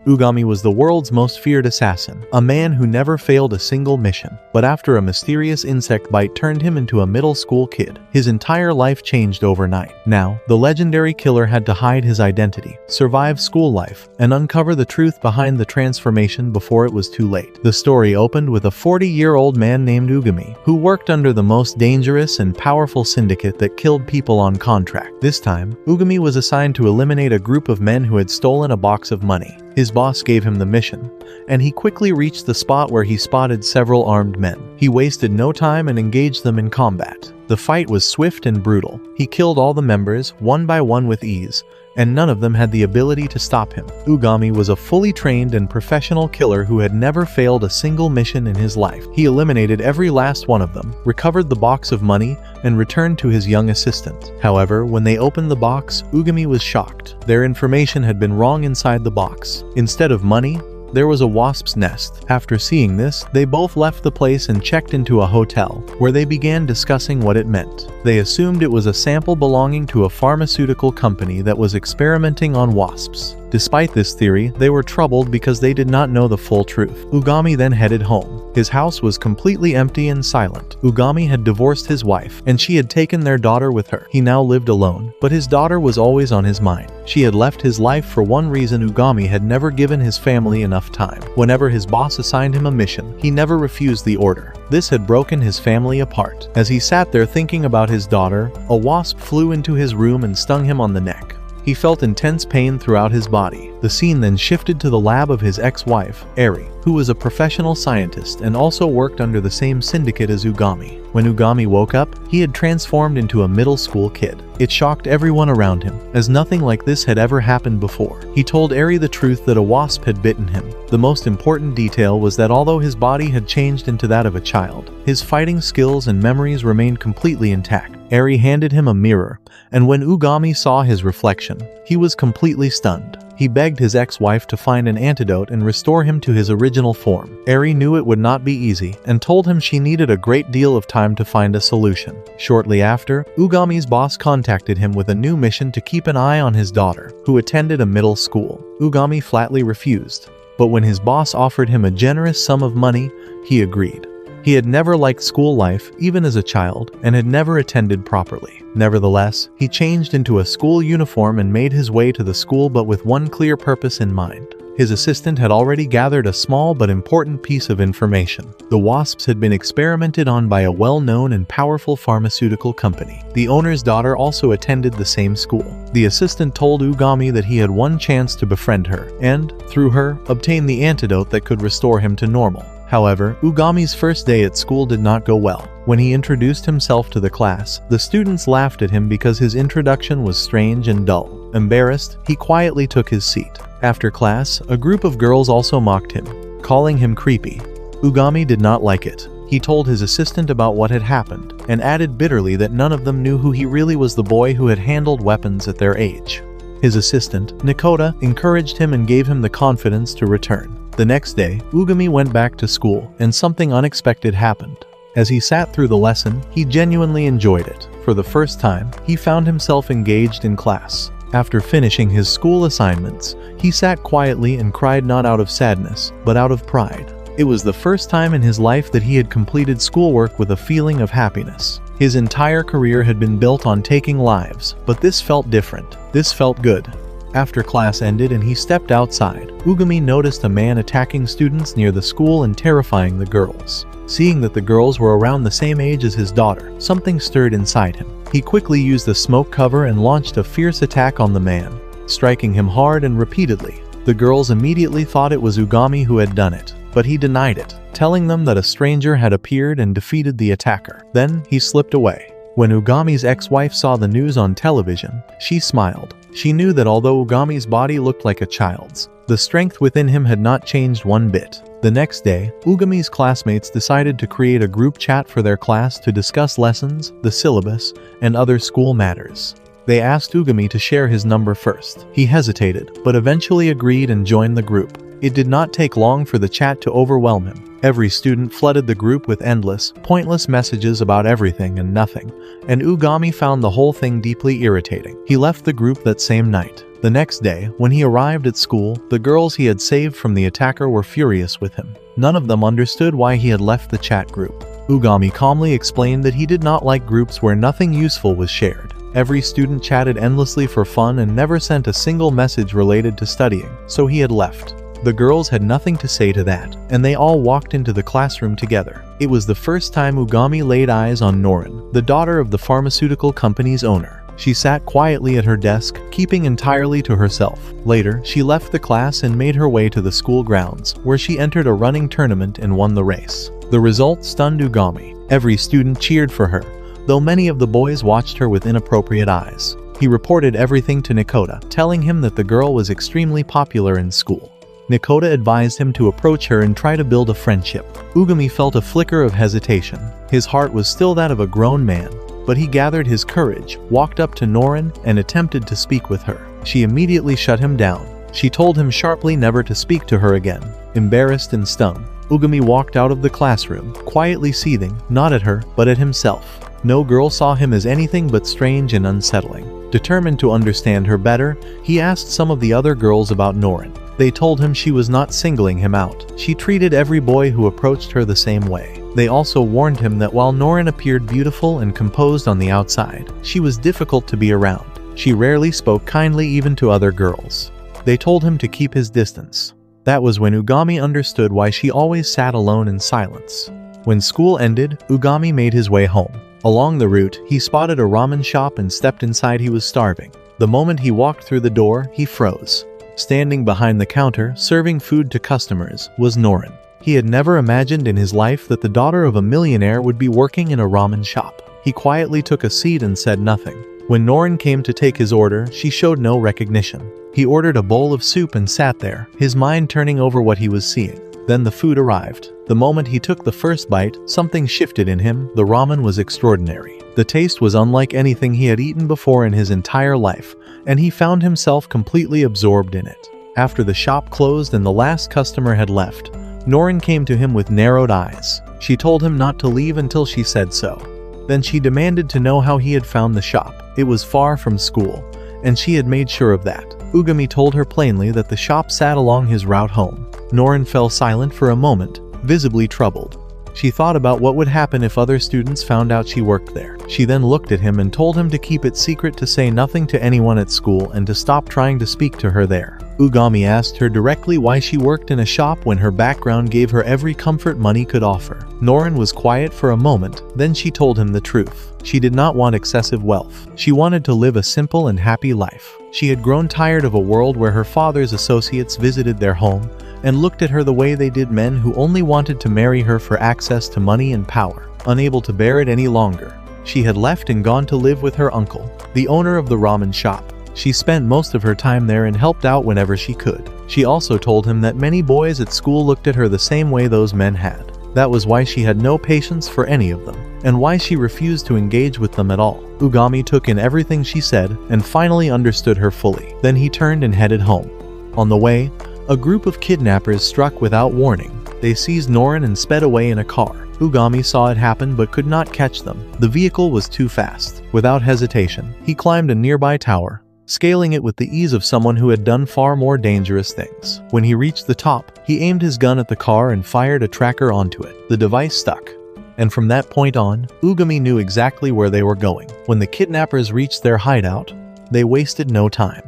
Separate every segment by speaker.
Speaker 1: Ugami was the world's most feared assassin, a man who never failed a single mission. But after a mysterious insect bite turned him into a middle school kid, his entire life changed overnight. Now, the legendary killer had to hide his identity, survive school life, and uncover the truth behind the transformation before it was too late. The story opened with a 40-year-old man named Ugami, who worked under the most dangerous and powerful syndicate that killed people on contract. This time, Ugami was assigned to eliminate a group of men who had stolen a box of money. His boss gave him the mission, and he quickly reached the spot where he spotted several armed men. He wasted no time and engaged them in combat. The fight was swift and brutal. He killed all the members, one by one with ease, and none of them had the ability to stop him. Ugami was a fully trained and professional killer who had never failed a single mission in his life. He eliminated every last one of them, recovered the box of money, and returned to his young assistant. However, when they opened the box, Ugami was shocked. Their information had been wrong inside the box. Instead of money, there was a wasp's nest. After seeing this, they both left the place and checked into a hotel, where they began discussing what it meant. They assumed it was a sample belonging to a pharmaceutical company that was experimenting on wasps. Despite this theory, they were troubled because they did not know the full truth. Ugami then headed home. His house was completely empty and silent. Ugami had divorced his wife, and she had taken their daughter with her. He now lived alone, but his daughter was always on his mind. She had left his life for one reason: Ugami had never given his family enough time. Whenever his boss assigned him a mission, he never refused the order. This had broken his family apart. As he sat there thinking about his daughter, a wasp flew into his room and stung him on the neck. He felt intense pain throughout his body. The scene then shifted to the lab of his ex-wife, Eri, who was a professional scientist and also worked under the same syndicate as Ugami. When Ugami woke up, he had transformed into a middle school kid. It shocked everyone around him, as nothing like this had ever happened before. He told Eri the truth that a wasp had bitten him. The most important detail was that although his body had changed into that of a child, his fighting skills and memories remained completely intact. Eri handed him a mirror, and when Ugami saw his reflection, he was completely stunned. He begged his ex-wife to find an antidote and restore him to his original form. Eri knew it would not be easy, and told him she needed a great deal of time to find a solution. Shortly after, Ugami's boss contacted him with a new mission to keep an eye on his daughter, who attended a middle school. Ugami flatly refused, but when his boss offered him a generous sum of money, he agreed. He had never liked school life, even as a child, and had never attended properly. Nevertheless, he changed into a school uniform and made his way to the school, but with one clear purpose in mind. His assistant had already gathered a small but important piece of information. The wasps had been experimented on by a well-known and powerful pharmaceutical company. The owner's daughter also attended the same school. The assistant told Ugami that he had one chance to befriend her, and, through her, obtain the antidote that could restore him to normal. However, Ugami's first day at school did not go well. When he introduced himself to the class, the students laughed at him because his introduction was strange and dull. Embarrassed, he quietly took his seat. After class, a group of girls also mocked him, calling him creepy. Ugami did not like it. He told his assistant about what had happened, and added bitterly that none of them knew who he really was, the boy who had handled weapons at their age. His assistant, Nikota, encouraged him and gave him the confidence to return. The next day, Ugami went back to school, and something unexpected happened. As he sat through the lesson, he genuinely enjoyed it. For the first time, he found himself engaged in class. After finishing his school assignments, he sat quietly and cried, not out of sadness, but out of pride. It was the first time in his life that he had completed schoolwork with a feeling of happiness. His entire career had been built on taking lives, but this felt different. This felt good. After class ended and he stepped outside, Ugami noticed a man attacking students near the school and terrifying the girls. Seeing that the girls were around the same age as his daughter, something stirred inside him. He quickly used the smoke cover and launched a fierce attack on the man, striking him hard and repeatedly. The girls immediately thought it was Ugami who had done it, but he denied it, telling them that a stranger had appeared and defeated the attacker. Then he slipped away. When Ugami's ex-wife saw the news on television, she smiled. She knew that although Ugami's body looked like a child's, the strength within him had not changed one bit. The next day, Ugami's classmates decided to create a group chat for their class to discuss lessons, the syllabus, and other school matters. They asked Ugami to share his number first. He hesitated, but eventually agreed and joined the group. It did not take long for the chat to overwhelm him. Every student flooded the group with endless, pointless messages about everything and nothing, and Ugami found the whole thing deeply irritating. He left the group that same night. The The next day, when he arrived at school, the girls he had saved from the attacker were furious with him. None of them understood why he had left the chat group. Ugami calmly explained that he did not like groups where nothing useful was shared. Every student chatted endlessly for fun and never sent a single message related to studying, so he had left. The girls had nothing to say to that, and they all walked into the classroom together. It was the first time Ugami laid eyes on Norin, the daughter of the pharmaceutical company's owner. She sat quietly at her desk, keeping entirely to herself. Later, she left the class and made her way to the school grounds, where she entered a running tournament and won the race. The result stunned Ugami. Every student cheered for her, though many of the boys watched her with inappropriate eyes. He reported everything to Nikota, telling him that the girl was extremely popular in school. Nikota advised him to approach her and try to build a friendship. Ugami felt a flicker of hesitation. His heart was still that of a grown man, but he gathered his courage, walked up to Norin, and attempted to speak with her. She immediately shut him down. She told him sharply never to speak to her again. Embarrassed and stung, Ugami walked out of the classroom, quietly seething, not at her, but at himself. No girl saw him as anything but strange and unsettling. Determined to understand her better, he asked some of the other girls about Norin. They told him she was not singling him out. She treated every boy who approached her the same way. They also warned him that while Norin appeared beautiful and composed on the outside, she was difficult to be around. She rarely spoke kindly even to other girls. They told him to keep his distance. That was when Ugami understood why she always sat alone in silence. When school ended, Ugami made his way home. Along the route, he spotted a ramen shop and stepped inside. He was starving. The moment he walked through the door, he froze. Standing behind the counter, serving food to customers, was Norin. He had never imagined in his life that the daughter of a millionaire would be working in a ramen shop. He quietly took a seat and said nothing. When Norin came to take his order, she showed no recognition. He ordered a bowl of soup and sat there, his mind turning over what he was seeing. Then the food arrived. The moment he took the first bite, something shifted in him. The ramen was extraordinary. The taste was unlike anything he had eaten before in his entire life, and he found himself completely absorbed in it. After the shop closed and the last customer had left, Norin came to him with narrowed eyes. She told him not to leave until she said so. Then she demanded to know how he had found the shop. It was far from school, and she had made sure of that. Ugami told her plainly that the shop sat along his route home. Norin fell silent for a moment, visibly troubled. She thought about what would happen if other students found out she worked there. She then looked at him and told him to keep it secret, to say nothing to anyone at school, and to stop trying to speak to her there. Ugami asked her directly why she worked in a shop when her background gave her every comfort money could offer. Norin was quiet for a moment, then she told him the truth. She did not want excessive wealth. She wanted to live a simple and happy life. She had grown tired of a world where her father's associates visited their home and looked at her the way they did men who only wanted to marry her for access to money and power. Unable to bear it any longer, she had left and gone to live with her uncle, the owner of the ramen shop. She spent most of her time there and helped out whenever she could. She also told him that many boys at school looked at her the same way those men had. That was why she had no patience for any of them, and why she refused to engage with them at all. Ugami took in everything she said and finally understood her fully. Then he turned and headed home. On the way, a group of kidnappers struck without warning. They seized Norin and sped away in a car. Ugami saw it happen but could not catch them. The vehicle was too fast. Without hesitation, he climbed a nearby tower, scaling it with the ease of someone who had done far more dangerous things. When he reached the top, he aimed his gun at the car and fired a tracker onto it. The device stuck, and from that point on, Ugami knew exactly where they were going. When the kidnappers reached their hideout, they wasted no time.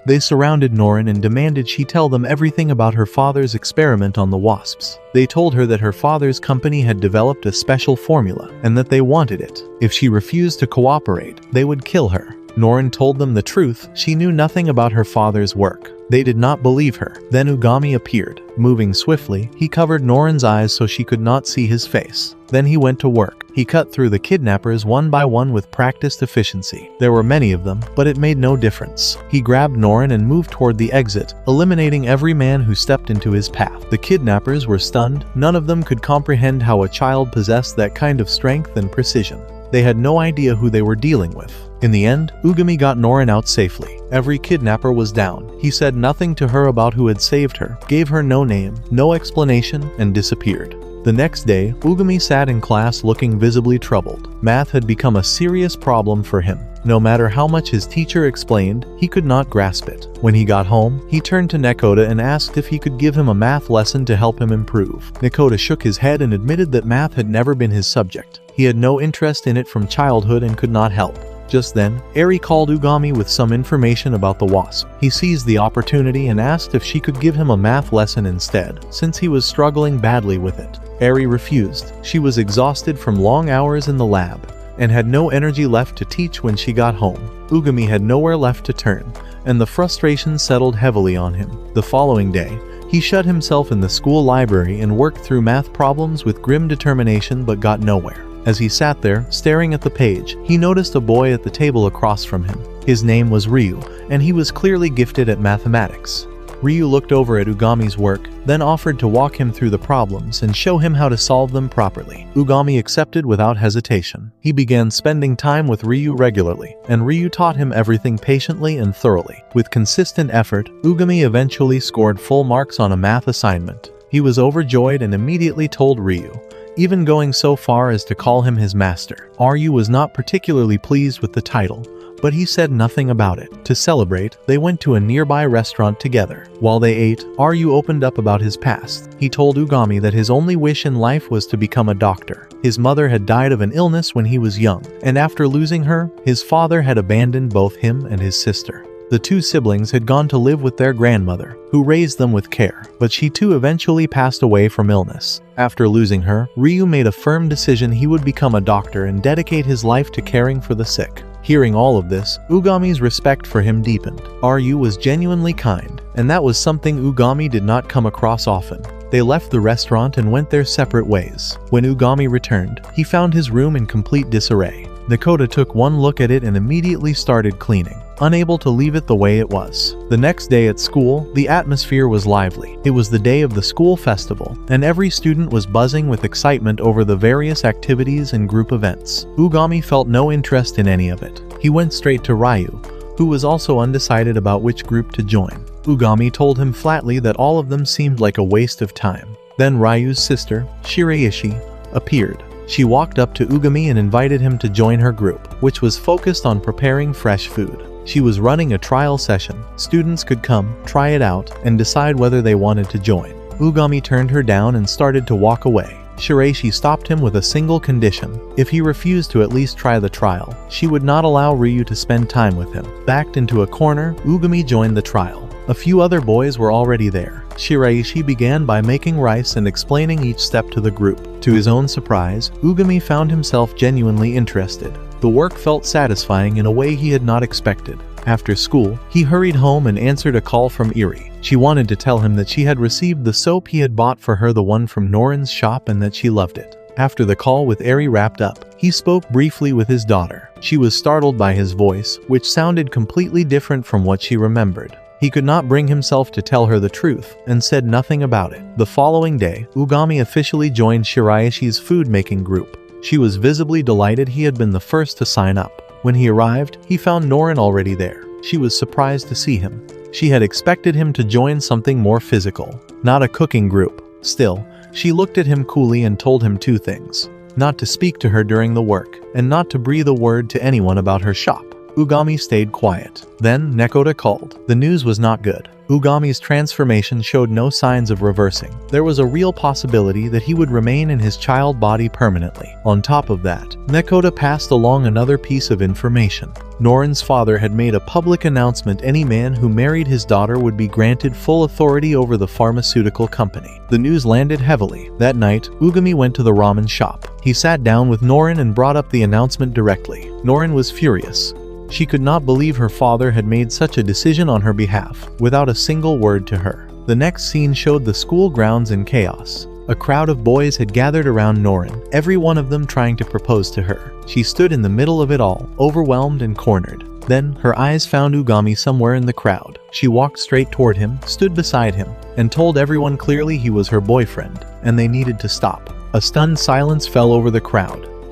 Speaker 1: They surrounded Norin and demanded she tell them everything about her father's experiment on the wasps. They told her that her father's company had developed a special formula and that they wanted it. If she refused to cooperate, they would kill her. Norin told them the truth. She knew nothing about her father's work. They did not believe her. Then Ugami appeared. Moving swiftly, he covered Norin's eyes so she could not see his face. Then he went to work. He cut through the kidnappers one by one with practiced efficiency. There were many of them, but it made no difference. He grabbed Norin and moved toward the exit, eliminating every man who stepped into his path. The kidnappers were stunned. None of them could comprehend how a child possessed that kind of strength and precision. They had no idea who they were dealing with. In the end, Ugami got Norin out safely. Every kidnapper was down. He said nothing to her about who had saved her, gave her no name, no explanation, and disappeared. The next day, Ugami sat in class looking visibly troubled. Math had become a serious problem for him. No matter how much his teacher explained, he could not grasp it. When he got home, he turned to Nekoda and asked if he could give him a math lesson to help him improve. Nekoda shook his head and admitted that math had never been his subject. He had no interest in it from childhood and could not help. Just then, Eri called Ugami with some information about the wasp. He seized the opportunity and asked if she could give him a math lesson instead, since he was struggling badly with it. Eri refused. She was exhausted from long hours in the lab, and had no energy left to teach when she got home. Ugami had nowhere left to turn, and the frustration settled heavily on him. The following day, he shut himself in the school library and worked through math problems with grim determination but got nowhere. As he sat there, staring at the page, he noticed a boy at the table across from him. His name was Ryu, and he was clearly gifted at mathematics. Ryu looked over at Ugami's work, then offered to walk him through the problems and show him how to solve them properly. Ugami accepted without hesitation. He began spending time with Ryu regularly, and Ryu taught him everything patiently and thoroughly. With consistent effort, Ugami eventually scored full marks on a math assignment. He was overjoyed and immediately told Ryu, even going so far as to call him his master. Ryu was not particularly pleased with the title, but he said nothing about it. To celebrate, they went to a nearby restaurant together. While they ate, Ryu opened up about his past. He told Ugami that his only wish in life was to become a doctor. His mother had died of an illness when he was young, and after losing her, his father had abandoned both him and his sister. The two siblings had gone to live with their grandmother, who raised them with care, but she too eventually passed away from illness. After losing her, Ryu made a firm decision he would become a doctor and dedicate his life to caring for the sick. Hearing all of this, Ugami's respect for him deepened. Ryu was genuinely kind, and that was something Ugami did not come across often. They left the restaurant and went their separate ways. When Ugami returned, he found his room in complete disarray. Nekoda took one look at it and immediately started cleaning, unable to leave it the way it was. The next day at school, the atmosphere was lively. It was the day of the school festival, and every student was buzzing with excitement over the various activities and group events. Ugami felt no interest in any of it. He went straight to Ryu, who was also undecided about which group to join. Ugami told him flatly that all of them seemed like a waste of time. Then Ryu's sister, Shiraishi, appeared. She walked up to Ugami and invited him to join her group, which was focused on preparing fresh food. She was running a trial session. Students could come, try it out, and decide whether they wanted to join. Ugami turned her down and started to walk away. Shiraishi stopped him with a single condition. If he refused to at least try the trial, she would not allow Ryu to spend time with him. Backed into a corner, Ugami joined the trial. A few other boys were already there. Shiraishi began by making rice and explaining each step to the group. To his own surprise, Ugami found himself genuinely interested. The work felt satisfying in a way he had not expected. After school, he hurried home and answered a call from Eri. She wanted to tell him that she had received the soap he had bought for her, the one from Norin's shop, and that she loved it. After the call with Eri wrapped up, he spoke briefly with his daughter. She was startled by his voice, which sounded completely different from what she remembered. He could not bring himself to tell her the truth, and said nothing about it. The following day, Ugami officially joined Shiraishi's food-making group. She was visibly delighted he had been the first to sign up. When he arrived, he found Norin already there. She was surprised to see him. She had expected him to join something more physical, not a cooking group. Still, she looked at him coolly and told him two things: not to speak to her during the work, and not to breathe a word to anyone about her shop. Ugami stayed quiet. Then Nekoda called. The news was not good. Ugami's transformation showed no signs of reversing. There was a real possibility that he would remain in his child body permanently. On top of that, Nekoda passed along another piece of information. Norin's father had made a public announcement: any man who married his daughter would be granted full authority over the pharmaceutical company. The news landed heavily. That night, Ugami went to the ramen shop. He sat down with Norin and brought up the announcement directly. Norin was furious. She could not believe her father had made such a decision on her behalf, without a single word to her. The next scene showed the school grounds in chaos. A crowd of boys had gathered around Norin, every one of them trying to propose to her. She stood in the middle of it all, overwhelmed and cornered. Then, her eyes found Ugami somewhere in the crowd. She walked straight toward him, stood beside him, and told everyone clearly he was her boyfriend, and they needed to stop. A stunned silence fell over the crowd.